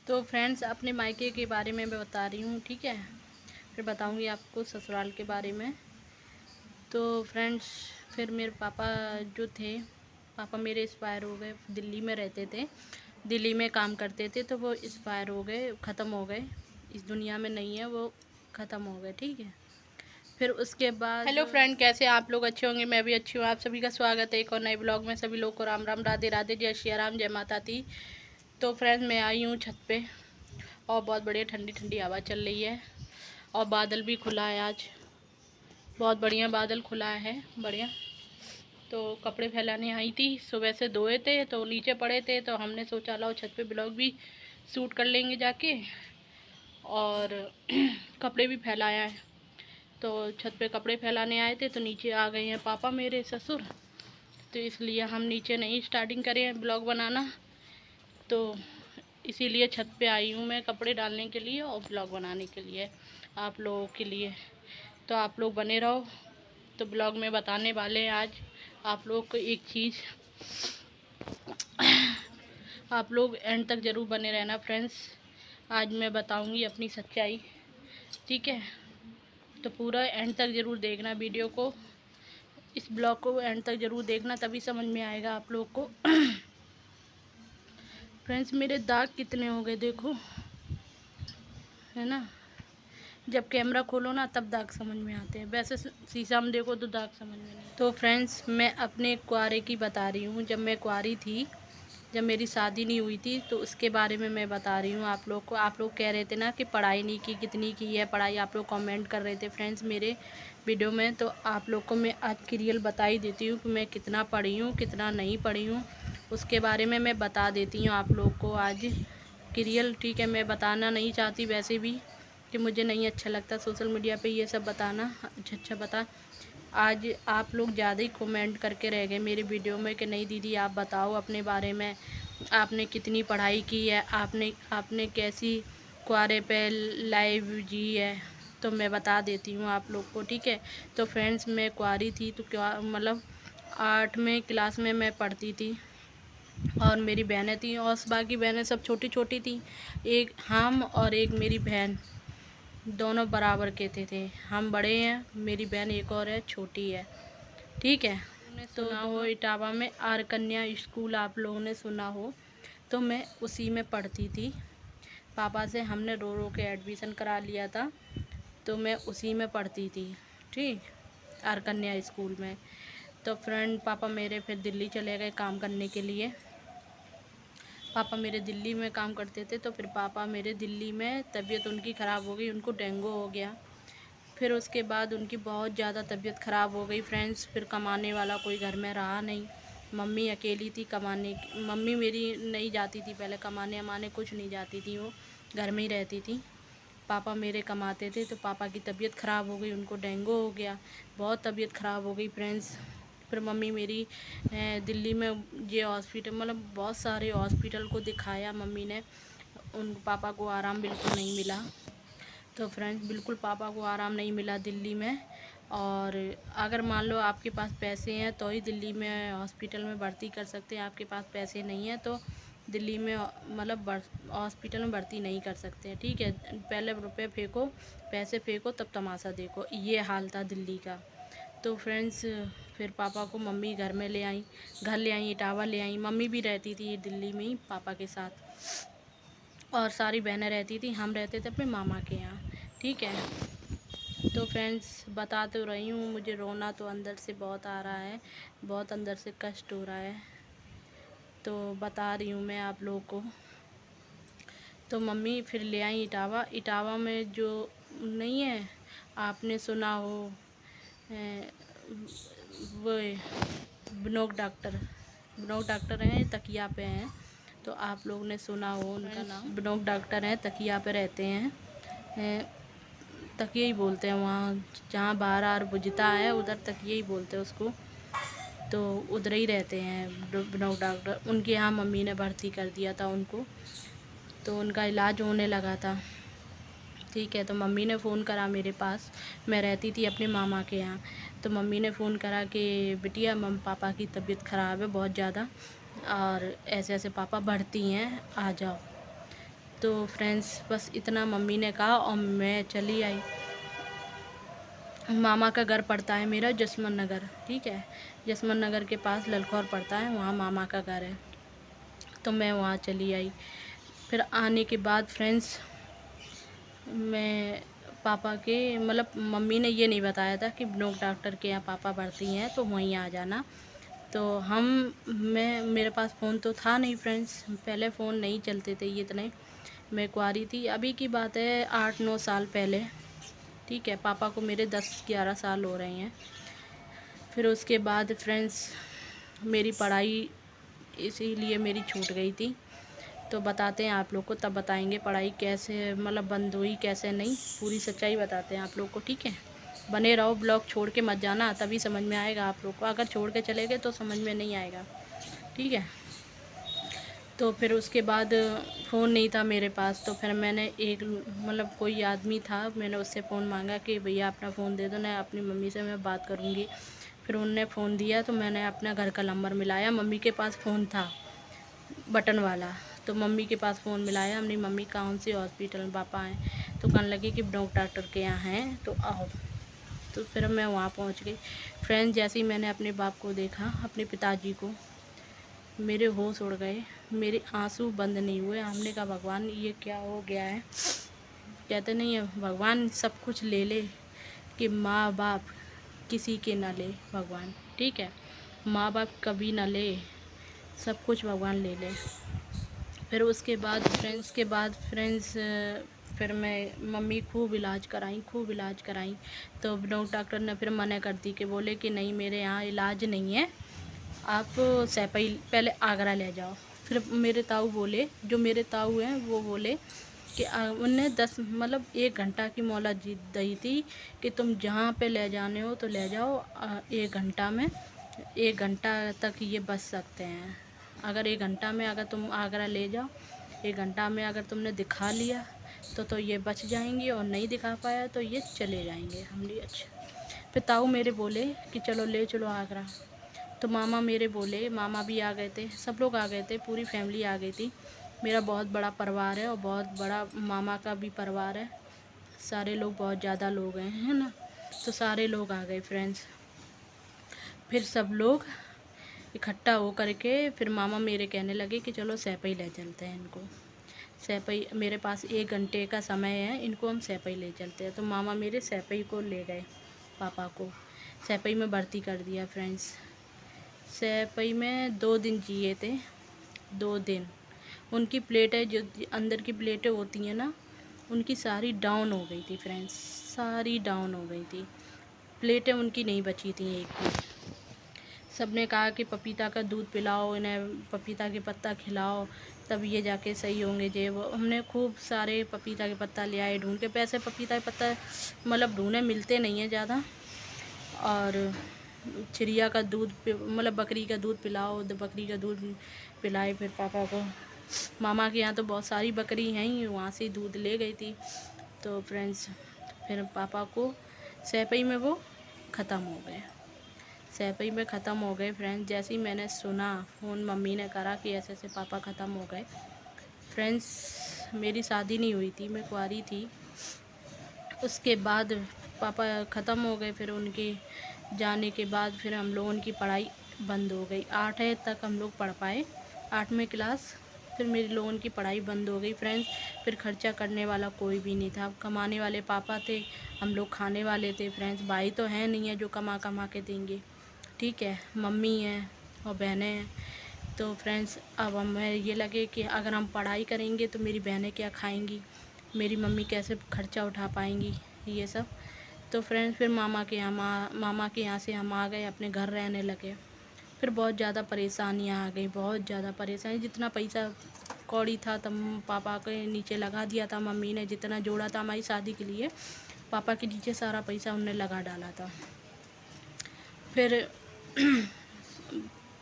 तो फ्रेंड्स, अपने मायके के बारे में मैं बता रही हूँ, ठीक है। फिर बताऊँगी आपको ससुराल के बारे में। तो फ्रेंड्स, फिर मेरे पापा जो थे, पापा मेरे एक्सपायर हो गए। दिल्ली में रहते थे, दिल्ली में काम करते थे, तो वो एक्सपायर हो गए, ख़त्म हो गए, इस दुनिया में नहीं है, वो ख़त्म हो गए, ठीक है। फिर उसके बाद हेलो फ्रेंड, कैसे आप लोग? अच्छे होंगे, मैं भी अच्छी हूँ। आप सभी का स्वागत है एक और नए ब्लॉग में। सभी लोग को राम राम, राधे राधे, जय श्री राम, जय माता दी। तो फ्रेंड्स, मैं आई हूँ छत पे और बहुत बढ़िया ठंडी ठंडी हवा चल रही है और बादल भी खुला है। आज बहुत बढ़िया बादल खुला है, बढ़िया। तो कपड़े फैलाने आई थी, सुबह से धोए थे तो नीचे पड़े थे, तो हमने सोचा लाओ छत पे ब्लॉग भी शूट कर लेंगे जाके, और कपड़े भी फैलाया है। तो छत पे कपड़े फैलाने आए थे तो नीचे आ गए हैं पापा मेरे ससुर, तो इसलिए हम नीचे नहीं स्टार्टिंग करे हैं ब्लॉग बनाना। तो इसीलिए छत पे आई हूँ मैं कपड़े डालने के लिए और ब्लॉग बनाने के लिए आप लोगों के लिए। तो आप लोग बने रहो। तो ब्लॉग में बताने वाले हैं आज आप लोग को एक चीज़, आप लोग एंड तक ज़रूर बने रहना फ्रेंड्स। आज मैं बताऊंगी अपनी सच्चाई, ठीक है। तो पूरा एंड तक ज़रूर देखना वीडियो को, इस ब्लॉग को एंड तक ज़रूर देखना, तभी समझ में आएगा आप लोग को। फ्रेंड्स, मेरे दाग कितने हो गए देखो, है ना। जब कैमरा खोलो ना तब दाग समझ में आते हैं, वैसे शीशा में देखो तो दाग समझ में नहीं। तो फ्रेंड्स, मैं अपने कुआरे की बता रही हूँ। जब मैं कुआरी थी, जब मेरी शादी नहीं हुई थी, तो उसके बारे में मैं बता रही हूँ आप लोग को। आप लोग कह रहे थे ना कि पढ़ाई नहीं की, कितनी की है पढ़ाई, आप लोग कमेंट कर रहे थे फ्रेंड्स मेरे वीडियो में। तो आप लोग को मैं आज की रियल बता ही देती हूँ कि मैं कितना पढ़ी हूँ, कितना नहीं पढ़ी हूँ, उसके बारे में मैं बता देती हूँ आप लोग को आज की रियल, ठीक है। मैं बताना नहीं चाहती वैसे भी, कि मुझे नहीं अच्छा लगता सोशल मीडिया पे ये सब बताना। अच्छा बता, आज आप लोग ज़्यादा ही कमेंट करके रह गए मेरे वीडियो में कि नहीं दीदी आप बताओ अपने बारे में, आपने कितनी पढ़ाई की है, आपने कैसी कुआरे पे लाइफ जी है। तो मैं बता देती हूँ आप लोग को, ठीक है। तो फ्रेंड्स, मैं कुआरी थी तो क्या मतलब 8वीं क्लास में मैं पढ़ती थी और मेरी बहनें थी, और बाकी बहनें सब छोटी छोटी थी। एक हम और एक मेरी बहन, दोनों बराबर के थे। हम बड़े हैं, मेरी बहन एक और है, छोटी है, ठीक है। तो सुना हो इटावा में आर कन्या स्कूल, आप लोगों ने सुना हो, तो मैं उसी में पढ़ती थी। पापा से हमने रो रो के एडमिशन करा लिया था, तो मैं उसी में पढ़ती थी, ठीक, आर कन्या स्कूल में। तो फ्रेंड, पापा मेरे फिर दिल्ली चले गए काम करने के लिए। पापा मेरे दिल्ली में काम करते थे, तो फिर पापा मेरे दिल्ली में तबीयत उनकी ख़राब हो गई, उनको डेंगू हो गया। फिर उसके बाद उनकी बहुत ज़्यादा तबीयत ख़राब हो गई फ्रेंड्स। फिर कमाने वाला कोई घर में रहा नहीं, मम्मी अकेली थी कमाने की। मम्मी मेरी नहीं जाती थी पहले कमाने अमाने, कुछ नहीं जाती थी, वो घर में ही रहती थी। पापा मेरे कमाते थे, तो पापा की तबीयत ख़राब हो गई, उनको डेंगू हो गया, बहुत तबीयत ख़राब हो गई फ्रेंड्स। फिर मम्मी मेरी दिल्ली में ये हॉस्पिटल, मतलब बहुत सारे हॉस्पिटल को दिखाया मम्मी ने, उन पापा को आराम बिल्कुल नहीं मिला। तो फ्रेंड्स, बिल्कुल पापा को आराम नहीं मिला दिल्ली में। और अगर मान लो आपके पास पैसे हैं तो ही दिल्ली में हॉस्पिटल में भर्ती कर सकते हैं, आपके पास पैसे नहीं हैं तो दिल्ली में मतलब हॉस्पिटल में भर्ती नहीं कर सकते हैं, ठीक है। पहले रुपए फेंको, पैसे फेंको, तब तमाशा देखो, ये हाल था दिल्ली का। तो फ्रेंड्स, फिर पापा को मम्मी घर में ले आई, घर ले आई, इटावा ले आई। मम्मी भी रहती थी दिल्ली में ही पापा के साथ, और सारी बहनें रहती थी, हम रहते थे अपने मामा के यहाँ, ठीक है। तो फ्रेंड्स, बता तो रही हूँ, मुझे रोना तो अंदर से बहुत आ रहा है, बहुत अंदर से कष्ट हो रहा है, तो बता रही हूँ मैं आप लोगों को। तो मम्मी फिर ले आई इटावा। इटावा में जो नहीं है, आपने सुना हो वो बनोक डॉक्टर हैं, तकिया पे हैं, तो आप लोगों ने सुना हो उनका नाम। बनोक डॉक्टर हैं, तकिया पे रहते हैं, तकिया ही बोलते हैं वहाँ, जहाँ बाहर आर बुझता है उधर तकिया ही बोलते हैं उसको। तो उधर ही रहते हैं बनोक डॉक्टर, उनके यहाँ मम्मी ने भर्ती कर दिया था उनको, तो उनका इलाज होने लगा था, ठीक है। तो मम्मी ने फ़ोन करा मेरे पास, मैं रहती थी अपने मामा के यहाँ। तो मम्मी ने फ़ोन करा कि बिटिया पापा की तबीयत ख़राब है बहुत ज़्यादा, और ऐसे ऐसे पापा भर्ती हैं, आ जाओ। तो फ्रेंड्स बस इतना मम्मी ने कहा और मैं चली आई। मामा का घर पड़ता है मेरा जसमन नगर, ठीक है, जसमन नगर के पास ललखौर पड़ता है, वहाँ मामा का घर है। तो मैं वहाँ चली आई। फिर आने के बाद फ्रेंड्स मैं पापा के मतलब मम्मी ने ये नहीं बताया था कि ब्नोक डॉक्टर के यहाँ पापा भर्ती हैं तो वहीं आ जाना। तो मेरे पास फ़ोन तो था नहीं फ्रेंड्स, पहले फ़ोन नहीं चलते थे ये इतने, मैं कुंवारी थी। अभी की बात है 8-9 साल पहले, ठीक है, पापा को मेरे 10-11 साल हो रहे हैं। फिर उसके बाद फ्रेंड्स मेरी पढ़ाई इसीलिए मेरी छूट गई थी। तो बताते हैं आप लोग को, तब बताएंगे पढ़ाई कैसे मतलब बंद हुई कैसे नहीं, पूरी सच्चाई बताते हैं आप लोग को, ठीक है। बने रहो, ब्लॉग छोड़ के मत जाना, तभी समझ में आएगा आप लोग को। अगर छोड़ के चले गए तो समझ में नहीं आएगा, ठीक है। तो फिर उसके बाद फ़ोन नहीं था मेरे पास, तो फिर मैंने एक मतलब कोई आदमी था, मैंने उससे फ़ोन मांगा कि भैया अपना फ़ोन दे दो ना, अपनी मम्मी से मैं बात करूँगी। फिर उनने फ़ोन दिया तो मैंने अपना घर का नंबर मिलाया। मम्मी के पास फ़ोन था बटन वाला, तो मम्मी के पास फ़ोन मिलाया। अपनी मम्मी कौन से हॉस्पिटल में पापा हैं, तो कहने लगी कि ब्नोक डॉक्टर के यहाँ हैं तो आओ। तो फिर मैं वहाँ पहुँच गई। फ्रेंड्स जैसे ही मैंने अपने बाप को देखा, अपने पिताजी को, मेरे होश उड़ गए, मेरे आंसू बंद नहीं हुए। हमने कहा भगवान ये क्या हो गया है। कहते नहीं है भगवान सब कुछ ले ले कि माँ बाप किसी के ना ले भगवान, ठीक है, माँ बाप कभी ना ले, सब कुछ भगवान ले ले। फिर उसके बाद फ्रेंड्स फिर मैं मम्मी खूब इलाज कराई। तो ब्नोक डॉक्टर ने फिर मना कर दी कि बोले कि नहीं मेरे यहाँ इलाज नहीं है, आप सैपई पहले आगरा ले जाओ। फिर मेरे ताऊ बोले, जो मेरे ताऊ हैं वो बोले कि उनने 10 मतलब 1 घंटा की मोहलत दी थी कि तुम जहाँ पे ले जाने हो तो ले जाओ, 1 घंटा में 1 घंटा तक ये बच सकते हैं। अगर 1 घंटा में अगर तुम आगरा ले जाओ, 1 घंटा में अगर तुमने दिखा लिया तो ये बच जाएंगी, और नहीं दिखा पाया तो ये चले जाएंगे। हमने अच्छा। फिर ताऊ मेरे बोले कि चलो ले चलो आगरा। तो मामा मेरे बोले, मामा भी आ गए थे, सब लोग आ गए थे, पूरी फैमिली आ गई थी। मेरा बहुत बड़ा परिवार है और बहुत बड़ा मामा का भी परिवार है, सारे लोग बहुत ज़्यादा लोग हैं, है ना। तो सारे लोग आ गए फ्रेंड्स। फिर सब लोग इकट्ठा हो करके फिर मामा मेरे कहने लगे कि चलो सैपई ले चलते हैं इनको। सैपई मेरे पास 1 घंटे का समय है, इनको हम सैपई ले चलते हैं। तो मामा मेरे सैपई को ले गए, पापा को सैपई में भर्ती कर दिया फ्रेंड्स। सैपई में 2 दिन जिए थे, 2 दिन। उनकी प्लेटें जो अंदर की प्लेटें होती हैं ना, उनकी सारी डाउन हो गई थी फ्रेंड्स, सारी डाउन हो गई थी, प्लेटें उनकी नहीं बची थी एक भी। सबने कहा कि पपीता का दूध पिलाओ इन्हें, पपीता के पत्ता खिलाओ, तब ये जाके सही होंगे। जे वो हमने खूब सारे पपीता के पत्ता ले आए ढूंढ के, पैसे पपीता के पत्ता मतलब ढूंढे मिलते नहीं हैं ज़्यादा। और चिड़िया का दूध मतलब बकरी का दूध पिलाओ, तो बकरी का दूध पिलाए फिर पापा को। मामा के यहाँ तो बहुत सारी बकरी हैं ही, वहाँ से दूध ले गई थी। तो फ्रेंड्स फिर पापा को सैपई में वो ख़त्म हो गए, सैपई में ख़त्म हो गए फ्रेंड्स। जैसे ही मैंने सुना, फ़ोन मम्मी ने करा कि ऐसे ऐसे पापा ख़त्म हो गए। फ्रेंड्स मेरी शादी नहीं हुई थी, मैं कुंवारी थी। उसके बाद पापा ख़त्म हो गए, फिर उनके जाने के बाद फिर हम लोगों की पढ़ाई बंद हो गई। 8वीं तक हम लोग पढ़ पाए, 8वीं क्लास, फिर मेरी लोगों की पढ़ाई बंद हो गई फ्रेंड्स। फिर खर्चा करने वाला कोई भी नहीं था, कमाने वाले पापा थे, हम लोग खाने वाले थे फ्रेंड्स। भाई तो हैं नहीं है जो कमा कमा के देंगे, ठीक है, मम्मी हैं और बहनें हैं। तो फ्रेंड्स अब हमें ये लगे कि अगर हम पढ़ाई करेंगे तो मेरी बहनें क्या खाएंगी, मेरी मम्मी कैसे खर्चा उठा पाएंगी, ये सब। तो फ्रेंड्स फिर मामा के यहाँ से हम आ गए, अपने घर रहने लगे। फिर बहुत ज़्यादा परेशानियाँ आ गई, बहुत ज़्यादा परेशानी। जितना पैसा कौड़ी था तब पापा के नीचे लगा दिया था मम्मी ने, जितना जोड़ा था हमारी शादी के लिए, पापा के नीचे सारा पैसा उनने लगा डाला था। फिर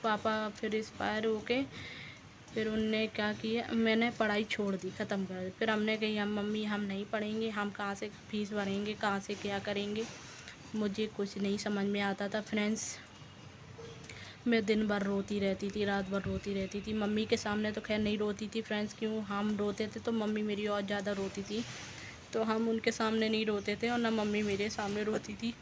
पापा फिर एक्सपायर हो के फिर उनने क्या किया, मैंने पढ़ाई छोड़ दी, ख़त्म कर दी। फिर हमने कही हम मम्मी हम नहीं पढ़ेंगे, हम कहाँ से फीस भरेंगे, कहाँ से क्या करेंगे, मुझे कुछ नहीं समझ में आता था फ्रेंड्स। मैं दिन भर रोती रहती थी, रात भर रोती रहती थी। मम्मी के सामने तो खैर नहीं रोती थी फ्रेंड्स, क्यों हम रोते थे तो मम्मी मेरी और ज़्यादा रोती थी, तो हम उनके सामने नहीं रोते थे और ना मम्मी मेरे सामने रोती थी।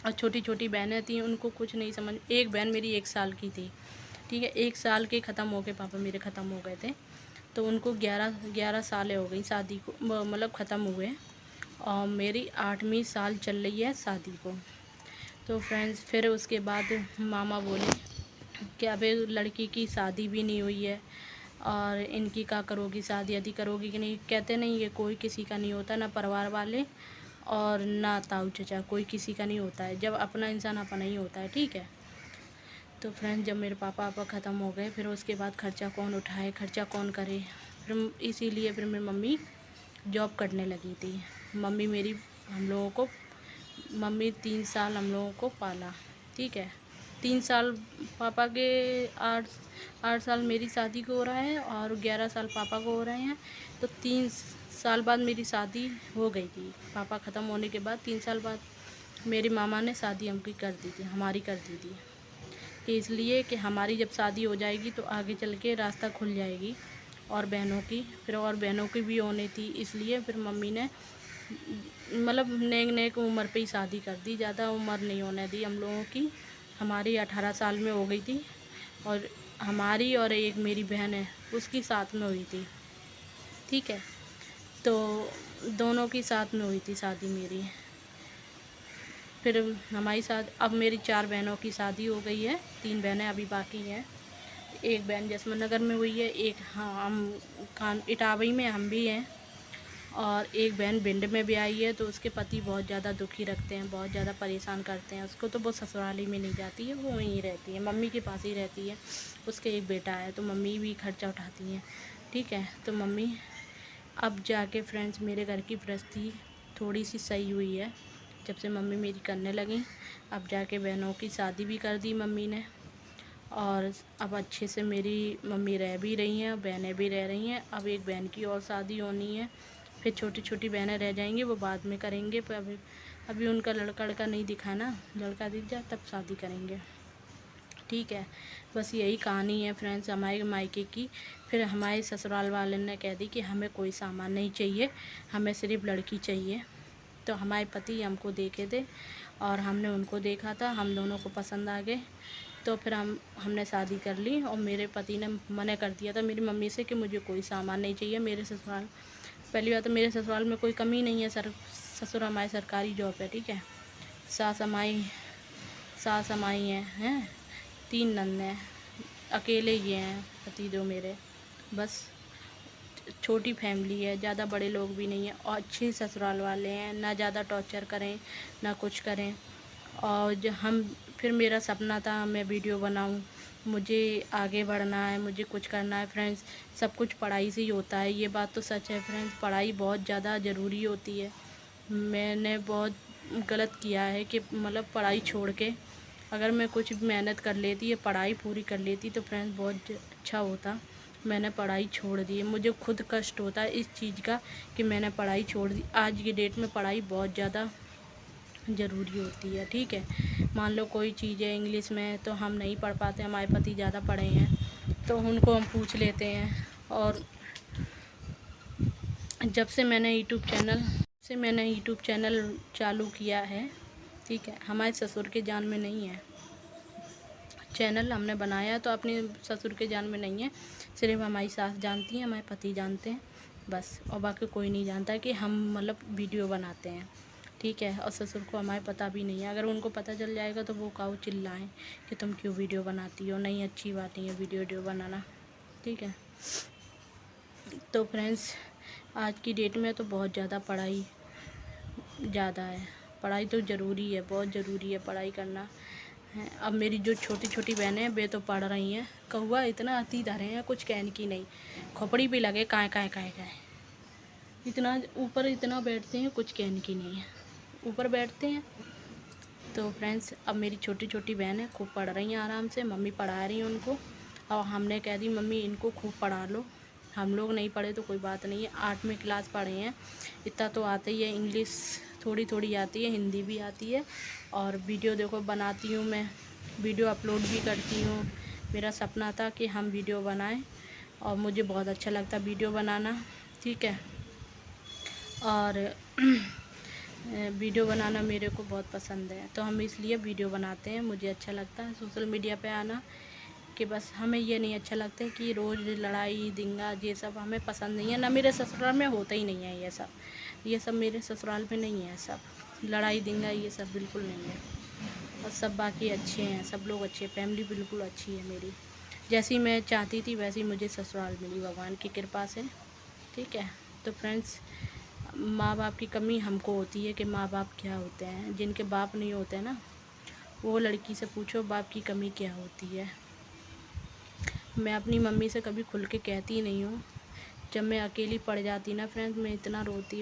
और छोटी छोटी बहनें थी, उनको कुछ नहीं समझ। एक बहन मेरी 1 साल की थी, ठीक है, 1 साल के ख़त्म हो गए, पापा मेरे ख़त्म हो गए थे, तो उनको 11 सालें हो गई शादी को, मतलब ख़त्म हुए, और मेरी 8वीं साल चल रही है शादी को। तो फ्रेंड्स फिर उसके बाद मामा बोले कि अबे लड़की की शादी भी नहीं हुई है और इनकी क्या करोगी, शादी आदि करोगी कि नहीं। कहते नहीं ये कोई किसी का नहीं होता, ना परिवार वाले और ना ताऊ चचा, कोई किसी का नहीं होता है, जब अपना इंसान अपना ही होता है, ठीक है। तो फ्रेंड्स जब मेरे पापा ख़त्म हो गए, फिर उसके बाद खर्चा कौन उठाए, खर्चा कौन करे, फिर इसीलिए फिर मेरी मम्मी जॉब करने लगी थी। मम्मी मेरी हम लोगों को मम्मी 3 साल हम लोगों को पाला, ठीक है। 3 साल पापा के, 8 साल मेरी शादी को हो रहा है और 11 साल पापा को हो रहे हैं। तो 3 साल बाद मेरी शादी हो गई थी, पापा ख़त्म होने के बाद 3 साल बाद मेरी मामा ने शादी हमकी कर दी थी, हमारी कर दी थी, कि इसलिए कि हमारी जब शादी हो जाएगी तो आगे चल के रास्ता खुल जाएगी और बहनों की, फिर और बहनों की भी होनी थी, इसलिए फिर मम्मी ने मतलब नेक उम्र पे ही शादी कर दी, ज़्यादा उम्र नहीं होने दी हम लोगों की। हमारी 18 साल में हो गई थी और हमारी और एक मेरी बहन है उसकी साथ में हुई थी, ठीक है। तो दोनों की साथ में हुई थी शादी मेरी। फिर हमारी अब मेरी 4 बहनों की शादी हो गई है, 3 बहनें अभी बाकी हैं। एक बहन जसमत नगर में हुई है, एक हम इटावी में हम भी हैं, और एक बहन भिंड में भी आई है। तो उसके पति बहुत ज़्यादा दुखी रखते हैं, बहुत ज़्यादा परेशान करते हैं उसको, तो वो ससुराली में नहीं जाती है, वो वहीं रहती है, मम्मी के पास ही रहती है। उसके एक बेटा है, तो मम्मी भी खर्चा उठाती हैं, ठीक है। तो मम्मी अब जाके फ्रेंड्स मेरे घर की परिस्थिति थोड़ी सी सही हुई है जब से मम्मी मेरी करने लगी। अब जाके बहनों की शादी भी कर दी मम्मी ने, और अब अच्छे से मेरी मम्मी रह भी रही हैं, बहनें भी रह रही हैं। अब एक बहन की और शादी होनी है, फिर छोटी छोटी बहनें रह जाएंगी, वो बाद में करेंगे, पर अभी उनका लड़का नहीं दिखा ना, लड़का दिख जाए तब शादी करेंगे, ठीक है। बस यही कहानी है फ्रेंड्स हमारे मायके की। फिर हमारे ससुराल वाले ने कह दी कि हमें कोई सामान नहीं चाहिए, हमें सिर्फ लड़की चाहिए। तो हमारे पति हमको देखे थे और हमने उनको देखा था, हम दोनों को पसंद आ गए, तो फिर हमने शादी कर ली। और मेरे पति ने मना कर दिया था मेरी मम्मी से कि मुझे कोई सामान नहीं चाहिए। मेरे ससुराल, पहली बात तो मेरे ससुराल में कोई कमी नहीं है, ससुर हमारे सरकारी जॉब है, ठीक है। सास हमारी हैं 3 नंद, अकेले ये हैं पति जो मेरे, बस छोटी फैमिली है, ज़्यादा बड़े लोग भी नहीं हैं, और अच्छे ससुराल वाले हैं, ना ज़्यादा टॉर्चर करें ना कुछ करें। और फिर मेरा सपना था मैं वीडियो बनाऊं, मुझे आगे बढ़ना है, मुझे कुछ करना है फ्रेंड्स। सब कुछ पढ़ाई से ही होता है, ये बात तो सच है फ्रेंड्स, पढ़ाई बहुत ज़्यादा ज़रूरी होती है। मैंने बहुत गलत किया है कि मतलब पढ़ाई छोड़ के अगर मैं कुछ मेहनत कर लेती या पढ़ाई पूरी कर लेती तो फ्रेंड्स बहुत अच्छा होता। मैंने पढ़ाई छोड़ दी, मुझे खुद कष्ट होता है इस चीज़ का कि मैंने पढ़ाई छोड़ दी। आज की डेट में पढ़ाई बहुत ज़्यादा ज़रूरी होती है, ठीक है। मान लो कोई चीज़ है इंग्लिश में तो हम नहीं पढ़ पाते, हमारे पति ज़्यादा पढ़े हैं तो उनको हम पूछ लेते हैं। और जब से मैंने यूट्यूब चैनल चालू किया है, ठीक है, हमारे ससुर के जान में नहीं है। चैनल हमने बनाया तो अपने ससुर के जान में नहीं है, सिर्फ हमारी सास जानती हैं, हमारे पति जानते हैं बस, और बाकी कोई नहीं जानता कि हम मतलब वीडियो बनाते हैं, ठीक है। और ससुर को हमारे पता भी नहीं है, अगर उनको पता चल जाएगा तो वो काऊ चिल्लाएं कि तुम क्यों वीडियो बनाती हो, नहीं अच्छी बात नहीं है वीडियो बनाना, ठीक है। तो फ्रेंड्स आज की डेट में तो बहुत ज़्यादा पढ़ाई ज़्यादा है, पढ़ाई तो ज़रूरी है, बहुत ज़रूरी है पढ़ाई करना है। अब मेरी जो छोटी छोटी बहनें हैं वे तो पढ़ रही हैं, कौआ इतना अति धरे हैं कुछ कहने की नहीं, खोपड़ी भी लगे काय इतना ऊपर इतना बैठते हैं कुछ कहने की नहीं है, ऊपर बैठते हैं। तो फ्रेंड्स अब मेरी छोटी छोटी बहनें खूब पढ़ रही हैं आराम से, मम्मी पढ़ा रही हैं उनको, और हमने कह दी मम्मी इनको खूब पढ़ा लो, हम लोग नहीं पढ़े तो कोई बात नहीं है, 8वीं क्लास पढ़े हैं, इतना तो आता ही है, इंग्लिश थोड़ी थोड़ी आती है, हिंदी भी आती है, और वीडियो देखो बनाती हूँ मैं वीडियो अपलोड भी करती हूँ। मेरा सपना था कि हम वीडियो बनाएं और मुझे बहुत अच्छा लगता है वीडियो बनाना, ठीक है। और वीडियो बनाना मेरे को बहुत पसंद है, तो हम इसलिए वीडियो बनाते हैं। मुझे अच्छा लगता है सोशल मीडिया पे आना, कि बस हमें ये नहीं अच्छा लगता है कि रोज़ लड़ाई दंगा, ये सब हमें पसंद नहीं है। ना मेरे ससुराल में होता ही नहीं है ये सब मेरे ससुराल में नहीं है। सब लड़ाई दंगा ये सब बिल्कुल नहीं है। और सब बाकी अच्छे हैं, सब लोग अच्छे, फैमिली बिल्कुल अच्छी है मेरी। जैसी मैं चाहती थी वैसी मुझे ससुराल मिली भगवान की कृपा से, ठीक है। तो फ्रेंड्स, माँ बाप की कमी हमको होती है कि माँ बाप क्या होते हैं। जिनके बाप नहीं होते ना, वो लड़की से पूछो बाप की कमी क्या होती है। मैं अपनी मम्मी से कभी खुल के कहती नहीं हूँ। जब मैं अकेली पड़ जाती ना फ्रेंड्स, मैं इतना रोती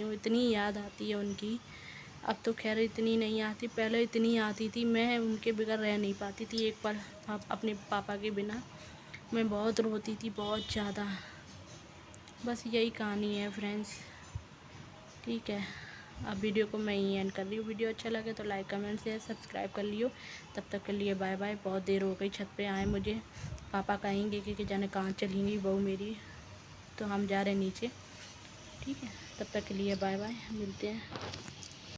हूँ, इतनी याद आती है उनकी। अब तो खैर इतनी नहीं आती, पहले इतनी आती थी। मैं उनके बगैर रह नहीं पाती थी एक पल, अपने पापा के बिना। मैं बहुत रोती थी, बहुत ज़्यादा। बस यही कहानी है फ्रेंड्स, ठीक है। अब वीडियो को मैं ही एंड कर रही हूँ। वीडियो अच्छा लगे तो लाइक कमेंट शेयर सब्सक्राइब कर लियो। तब तक के लिए बाय बाय। बहुत देर हो गई, छत पे आए मुझे पापा कहेंगे कि जाने कहाँ चली बहू मेरी, तो हम जा रहे हैं नीचे, ठीक है। तब तक के लिए बाय बाय, मिलते हैं।